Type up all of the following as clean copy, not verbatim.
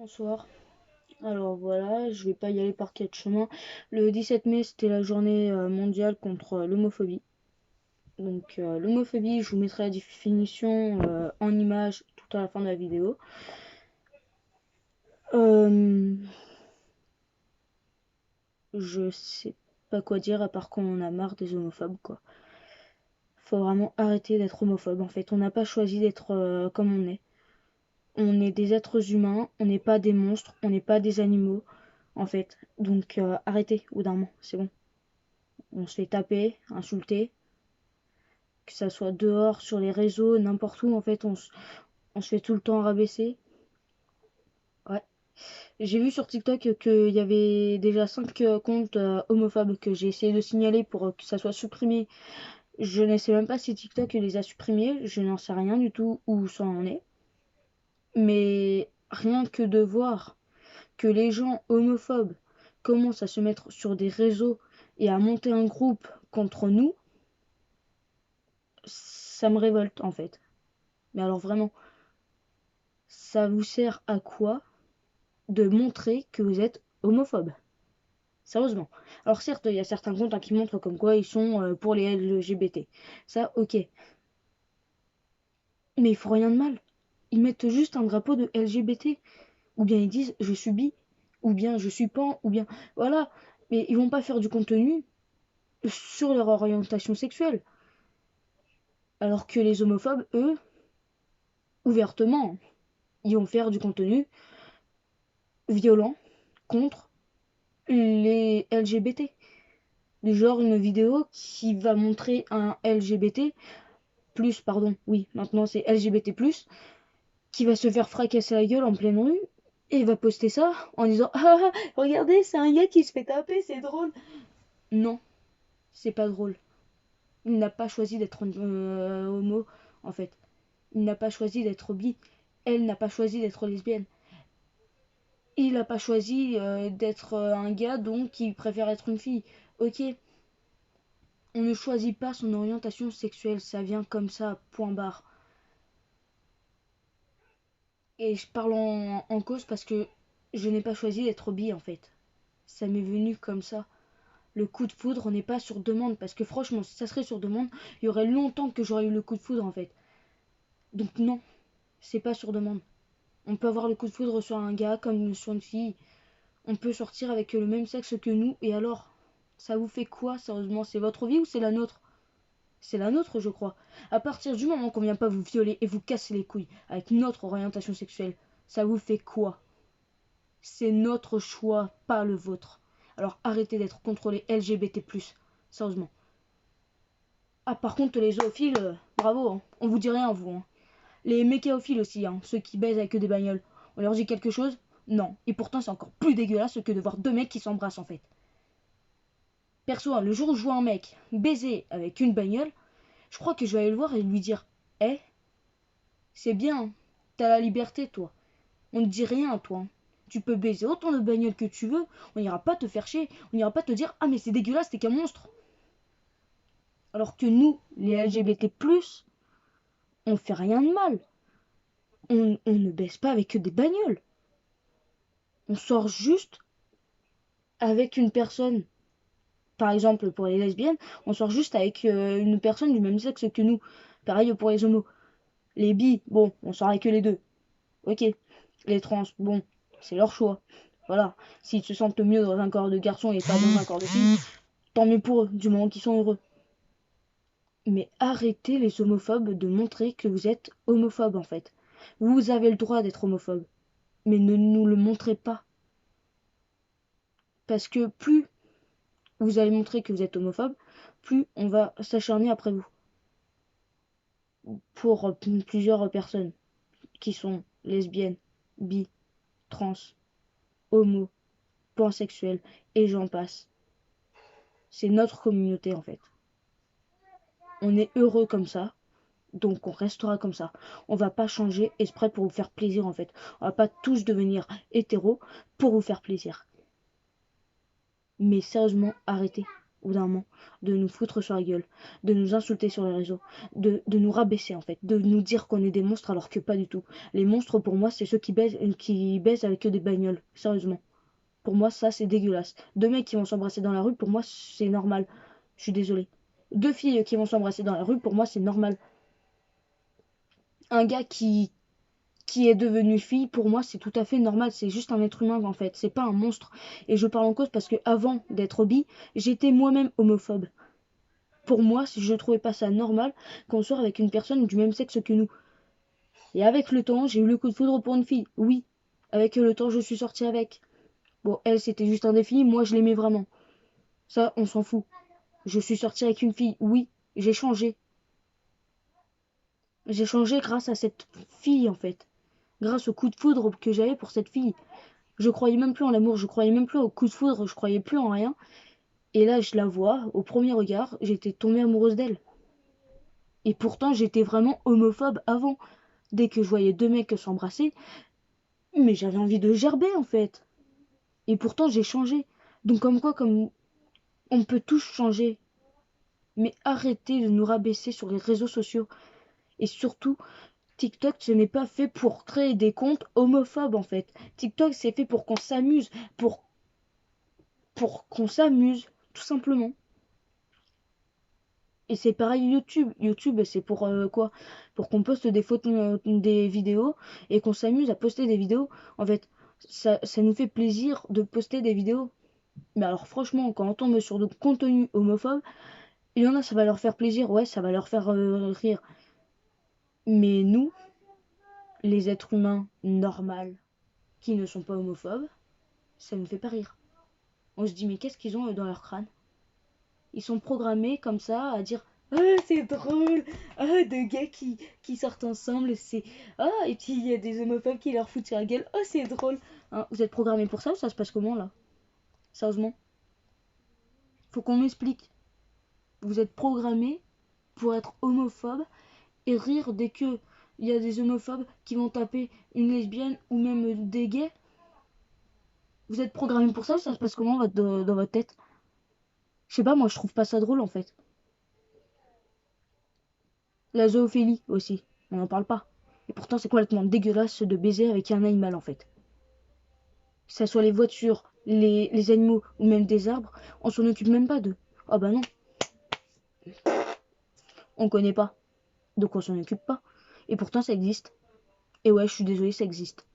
Bonsoir. Alors voilà, je vais pas y aller par quatre chemins. Le 17 mai, c'était la journée mondiale contre l'homophobie. Donc l'homophobie, je vous mettrai la définition en image tout à la fin de la vidéo. Euh, je sais pas quoi dire à part qu'on en a marre des homophobes quoi. Faut vraiment arrêter d'être homophobe en fait. On n'a pas choisi d'être comme on est. On est des êtres humains, on n'est pas des monstres, on n'est pas des animaux en fait. Donc arrêtez au bout d'un moment, c'est bon. On se fait taper, insulter, que ça soit dehors, sur les réseaux, n'importe où, en fait, on se fait tout le temps rabaisser. Ouais. J'ai vu sur TikTok qu'il y avait déjà 5 comptes homophobes que j'ai essayé de signaler pour que ça soit supprimé. Je ne sais même pas si TikTok les a supprimés, je n'en sais rien du tout où ça en est. Mais rien que de voir que les gens homophobes commencent à se mettre sur des réseaux et à monter un groupe contre nous, ça me révolte en fait. Mais alors vraiment, ça vous sert à quoi de montrer que vous êtes homophobe? Sérieusement. Alors certes, il y a certains comptes qui montrent comme quoi ils sont pour les LGBT. Ça, ok. Mais il faut rien de mal. Ils mettent juste un drapeau de LGBT. Ou bien ils disent je suis bi. Ou bien je suis pan. Ou bien... Voilà. Mais ils vont pas faire du contenu sur leur orientation sexuelle. Alors que les homophobes, eux, ouvertement, ils vont faire du contenu violent contre les LGBT. Du genre une vidéo qui va montrer un LGBT, plus, pardon, oui, maintenant c'est LGBT, qui va se faire fracasser la gueule en pleine rue, et va poster ça en disant ah, regardez, c'est un gars qui se fait taper, c'est drôle. Non, c'est pas drôle. Il n'a pas choisi d'être homo, en fait. Il n'a pas choisi d'être bi. Elle n'a pas choisi d'être lesbienne. Il n'a pas choisi d'être un gars, donc qui préfère être une fille. Ok, on ne choisit pas son orientation sexuelle, ça vient comme ça, point barre. Et je parle en cause parce que je n'ai pas choisi d'être bi en fait. Ça m'est venu comme ça. Le coup de foudre n'est pas sur demande parce que franchement, si ça serait sur demande, il y aurait longtemps que j'aurais eu le coup de foudre en fait. Donc non, c'est pas sur demande. On peut avoir le coup de foudre sur un gars comme sur une fille. On peut sortir avec le même sexe que nous et alors, ça vous fait quoi sérieusement? C'est votre vie ou c'est la nôtre? C'est la nôtre, je crois. À partir du moment qu'on vient pas vous violer et vous casser les couilles avec notre orientation sexuelle, ça vous fait quoi? C'est notre choix, pas le vôtre. Alors arrêtez d'être contre les LGBT+, sérieusement. Ah, par contre, les zoophiles, bravo, hein. On vous dit rien, vous. Hein. Les mécaophiles aussi, hein, ceux qui baisent avec des bagnoles. On leur dit quelque chose? Non. Et pourtant, c'est encore plus dégueulasse que de voir deux mecs qui s'embrassent, en fait. Perso, hein, le jour où je vois un mec baiser avec une bagnole, je crois que je vais aller le voir et lui dire Eh, c'est bien, hein. T'as la liberté, toi. On ne dit rien, toi. Hein. Tu peux baiser autant de bagnoles que tu veux, on n'ira pas te faire chier, on n'ira pas te dire Ah, mais c'est dégueulasse, t'es qu'un monstre. Alors que nous, les LGBT, on fait rien de mal. On ne baisse pas avec des bagnoles. On sort juste avec une personne. Par exemple, pour les lesbiennes, on sort juste avec une personne du même sexe que nous. Pareil pour les homos. Les bi, bon, on sort avec les deux. Ok. Les trans, bon, c'est leur choix. Voilà. S'ils se sentent mieux dans un corps de garçon et pas dans un corps de fille, tant mieux pour eux, du moment qu'ils sont heureux. Mais arrêtez les homophobes de montrer que vous êtes homophobe en fait. Vous avez le droit d'être homophobe, mais ne nous le montrez pas. Parce que plus vous allez montrer que vous êtes homophobe, plus on va s'acharner après vous. Pour plusieurs personnes qui sont lesbiennes, bi, trans, homo, pansexuels, et j'en passe. C'est notre communauté en fait. On est heureux comme ça, donc on restera comme ça. On va pas changer exprès pour vous faire plaisir en fait. On va pas tous devenir hétéros pour vous faire plaisir. Mais sérieusement, arrêtez. au bout d'un moment, de nous foutre sur la gueule, de nous insulter sur les réseaux, de nous rabaisser en fait, de nous dire qu'on est des monstres alors que pas du tout. Les monstres pour moi c'est ceux qui baisent avec des bagnoles, sérieusement. Pour moi ça c'est dégueulasse. Deux mecs qui vont s'embrasser dans la rue, pour moi c'est normal. Je suis désolée. Deux filles qui vont s'embrasser dans la rue, pour moi c'est normal. Un gars qui est devenu fille, pour moi, c'est tout à fait normal. C'est juste un être humain, en fait. C'est pas un monstre. Et je parle en cause parce que avant d'être bi, j'étais moi-même homophobe. Pour moi, je trouvais pas ça normal qu'on sorte avec une personne du même sexe que nous. Et avec le temps, j'ai eu le coup de foudre pour une fille. Oui. Avec le temps, je suis sortie avec. Bon, elle, c'était juste un défi. Moi, je l'aimais vraiment. Ça, on s'en fout. Je suis sortie avec une fille. Oui. J'ai changé. J'ai changé grâce à cette fille, en fait. Grâce au coup de foudre que j'avais pour cette fille. Je croyais même plus en l'amour, je croyais même plus au coup de foudre, je croyais plus en rien. Et là, je la vois, au premier regard, j'étais tombée amoureuse d'elle. Et pourtant, j'étais vraiment homophobe avant. Dès que je voyais deux mecs s'embrasser, mais j'avais envie de gerber en fait. Et pourtant, j'ai changé. Donc comme quoi, comme on peut tous changer. Mais arrêtez de nous rabaisser sur les réseaux sociaux. Et surtout, TikTok, ce n'est pas fait pour créer des comptes homophobes en fait. TikTok, c'est fait pour qu'on s'amuse, pour qu'on s'amuse, tout simplement. Et c'est pareil YouTube. YouTube, c'est pour quoi? Pour qu'on poste des photos, des vidéos et qu'on s'amuse à poster des vidéos. En fait, ça nous fait plaisir de poster des vidéos. Mais alors franchement, quand on tombe sur du contenu homophobe, il y en a, ça va leur faire plaisir. Ouais, ça va leur faire rire. Mais nous, les êtres humains normaux qui ne sont pas homophobes, ça ne fait pas rire. On se dit, mais qu'est-ce qu'ils ont dans leur crâne? Ils sont programmés comme ça à dire ah c'est drôle, ah deux gars qui sortent ensemble, c'est ah et puis il y a des homophobes qui leur foutent sur la gueule, oh c'est drôle. Hein, vous êtes programmés pour ça ou ça se passe comment là? Sérieusement, faut qu'on m'explique. Vous êtes programmés pour être homophobe et rire dès que il y a des homophobes qui vont taper une lesbienne ou même des gays. Vous êtes programmés pour ça ou ça se passe comment dans votre tête? Je sais pas, moi je trouve pas ça drôle en fait. La zoophilie aussi, on n'en parle pas. Et pourtant, c'est complètement dégueulasse de baiser avec un animal en fait. Que ça soit les voitures, les animaux ou même des arbres, on s'en occupe même pas d'eux. Ah bah non, on connaît pas, donc on s'en occupe pas. Et pourtant, ça existe. Et ouais, je suis désolée, ça existe.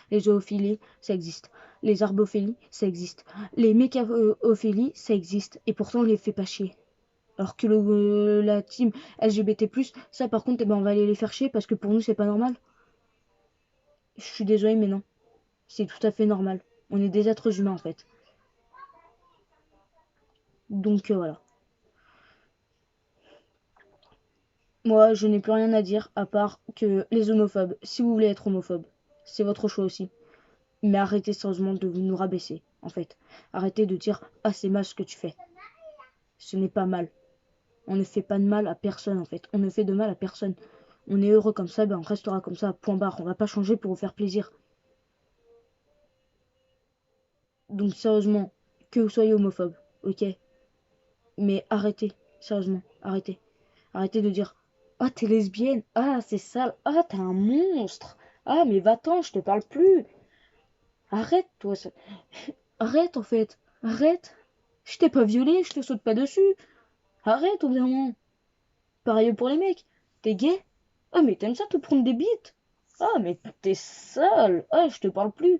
Les zoophilies, ça existe. Les arbophilies, ça existe. Les mécaophilie, ça existe. Et pourtant, on les fait pas chier. Alors que la team LGBT+, ça par contre, eh ben, on va aller les faire chier parce que pour nous, c'est pas normal. Je suis désolée, mais non. C'est tout à fait normal. On est des êtres humains en fait. Donc voilà. Moi, je n'ai plus rien à dire à part que les homophobes, si vous voulez être homophobe, c'est votre choix aussi. Mais arrêtez sérieusement de nous rabaisser, en fait. Arrêtez de dire ah c'est mal ce que tu fais. Ce n'est pas mal. On ne fait pas de mal à personne en fait. On ne fait de mal à personne. On est heureux comme ça, ben on restera comme ça, point barre. On va pas changer pour vous faire plaisir. Donc sérieusement, que vous soyez homophobe, ok? Mais arrêtez, sérieusement, arrêtez. Arrêtez de dire ah t'es lesbienne, ah c'est sale, ah t'es un monstre, ah mais va-t'en, je te parle plus. Arrête toi, arrête en fait, arrête. Je t'ai pas violé, je te saute pas dessus. Arrête au bout d'un moment. Pareil pour les mecs. T'es gay? Ah mais t'aimes ça te prendre des bites? Ah mais t'es sale, ah je te parle plus.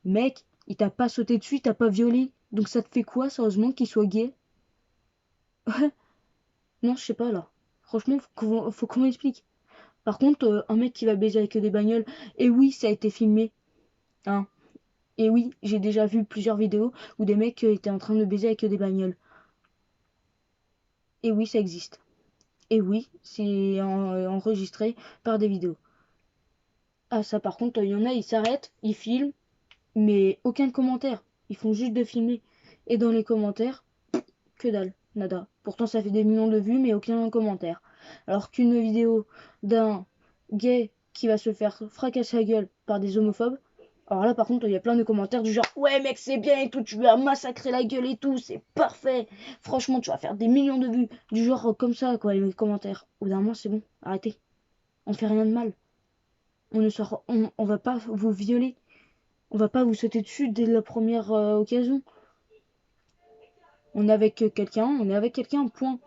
Mec, il t'a pas sauté dessus, il t'a pas violé. Donc ça te fait quoi sérieusement qu'il soit gay? Non, je sais pas là. Franchement, faut qu'on m'explique. Par contre, un mec qui va baiser avec des bagnoles, et oui, ça a été filmé, hein. Et oui, j'ai déjà vu plusieurs vidéos où des mecs étaient en train de baiser avec des bagnoles. Et oui, ça existe. Et oui, c'est enregistré par des vidéos. Ah, ça par contre, il y en a, ils s'arrêtent, ils filment, mais aucun commentaire. Ils font juste de filmer. Et dans les commentaires, que dalle, nada. Pourtant, ça fait des millions de vues, mais aucun commentaire. Alors qu'une vidéo d'un gay qui va se faire fracasser la gueule par des homophobes, Alors là, par contre, il y a plein de commentaires du genre ouais, mec, c'est bien et tout, tu lui as massacré la gueule et tout, c'est parfait. Franchement, tu vas faire des millions de vues. Du genre comme ça, quoi, les commentaires. Au bout d'un moment, c'est bon, arrêtez. On fait rien de mal. On va pas vous violer. On va pas vous sauter dessus dès la première occasion. On est avec quelqu'un, point.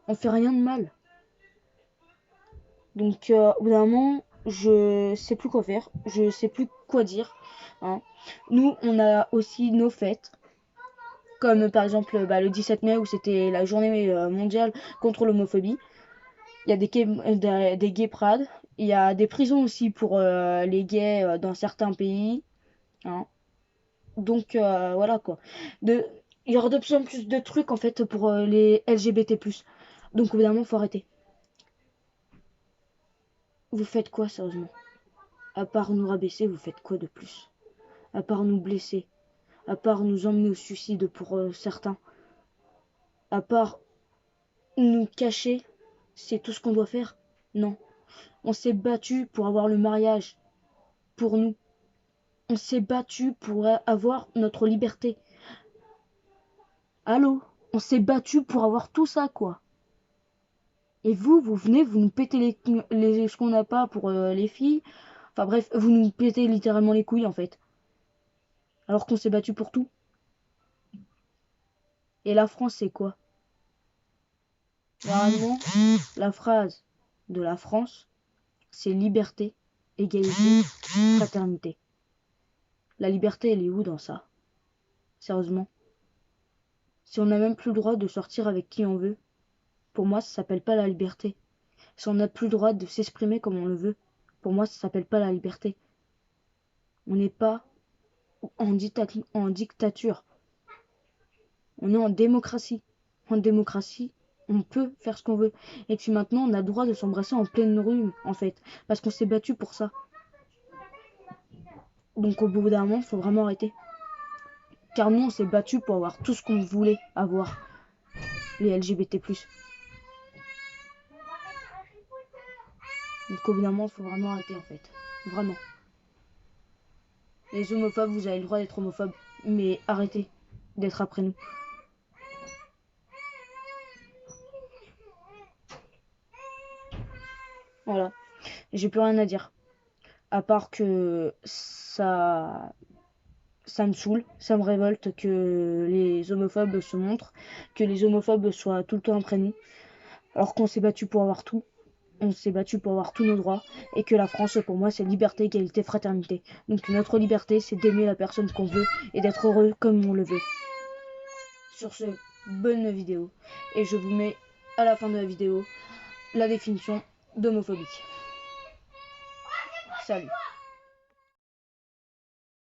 On fait rien de mal. Donc, au bout d'un moment, je sais plus quoi faire. Je sais plus quoi dire. Hein. Nous, on a aussi nos fêtes. Comme par exemple le 17 mai où c'était la journée mondiale contre l'homophobie. Il y a des gay prades. Il y a des prisons aussi pour les gays dans certains pays. Hein. Donc voilà quoi. Il y aura de plus en plus de trucs en fait pour les LGBT+. Donc évidemment, faut arrêter. Vous faites quoi sérieusement? À part nous rabaisser, vous faites quoi de plus? À part nous blesser? À part nous emmener au suicide pour certains? À part nous cacher? C'est tout ce qu'on doit faire? Non. On s'est battu pour avoir le mariage. Pour nous. On s'est battu pour avoir notre liberté. Allô? On s'est battu pour avoir tout ça, quoi. Et vous venez, vous nous pétez ce qu'on n'a pas pour les filles. Enfin bref, vous nous pétez littéralement les couilles, en fait. Alors qu'on s'est battu pour tout. Et la France, c'est quoi? Normalement, la phrase de la France, c'est liberté, égalité, fraternité. La liberté, elle est où dans ça? Sérieusement? Si on n'a même plus le droit de sortir avec qui on veut, pour moi, ça s'appelle pas la liberté. Si on n'a plus le droit de s'exprimer comme on le veut, pour moi, ça s'appelle pas la liberté. On n'est pas en dictature. On est en démocratie. En démocratie, on peut faire ce qu'on veut. Et puis maintenant, on a le droit de s'embrasser en pleine rue, en fait. Parce qu'on s'est battu pour ça. Donc au bout d'un moment, il faut vraiment arrêter. Car nous, on s'est battu pour avoir tout ce qu'on voulait avoir. Les LGBT+. Donc au bout d'un moment, il faut vraiment arrêter, en fait. Vraiment. Les homophobes, vous avez le droit d'être homophobes. Mais arrêtez d'être après nous. Voilà. J'ai plus rien à dire. À part que ça me saoule, ça me révolte que les homophobes se montrent, que les homophobes soient tout le temps après nous, alors qu'on s'est battu pour avoir tout, on s'est battu pour avoir tous nos droits, et que la France, pour moi, c'est liberté, égalité, fraternité. Donc notre liberté, c'est d'aimer la personne qu'on veut, et d'être heureux comme on le veut. Sur ce, bonne vidéo, et je vous mets à la fin de la vidéo la définition d'homophobie. Salut.